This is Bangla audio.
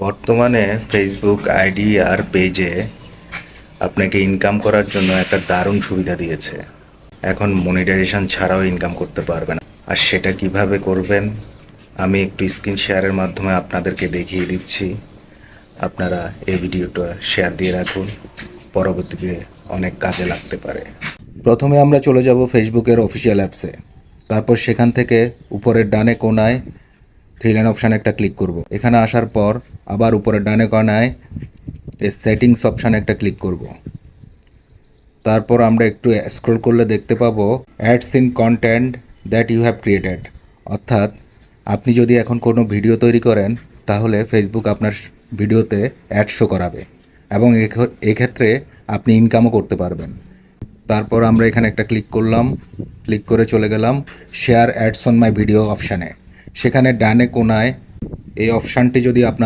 বর্তমানে ফেসবুক আইডি আর পেজে আপনাকে ইনকাম করার জন্য একটা দারুণ সুবিধা দিয়েছে। এখন মনিটাইজেশন ছাড়াও ইনকাম করতে পারবেন। আর সেটা কিভাবে করবেন আমি একটু স্ক্রিন শেয়ারের মাধ্যমে আপনাদেরকে দেখিয়ে দিচ্ছি। আপনারা এই ভিডিওটা শেয়ার দিয়ে রাখুন, পরবর্তীতে অনেক কাজে লাগতে পারে। প্রথমে আমরা চলে যাব ফেসবুকের অফিসিয়াল অ্যাপসে। তারপর সেখান থেকে উপরের ডানে কোণায় থ্রি লাইন অপশানে একটা ক্লিক করব। এখানে আসার পর আবার উপরের ডানে কোণায় এই সেটিংস অপশানে একটা ক্লিক করব। তারপর আমরা একটু স্ক্রল করলে দেখতে পাবো ads in content that you have created, অর্থাৎ আপনি যদি এখন কোনো ভিডিও তৈরি করেন তাহলে ফেসবুক আপনার ভিডিওতে অ্যাড শো করাবে এবং এক্ষেত্রে আপনি ইনকামও করতে পারবেন। তারপর আমরা এখানে একটা ক্লিক করলাম, ক্লিক করে চলে গেলাম share ads on my video অপশানে। সেখানে ডানে কোণায় এই অপশানটি যদি আপনার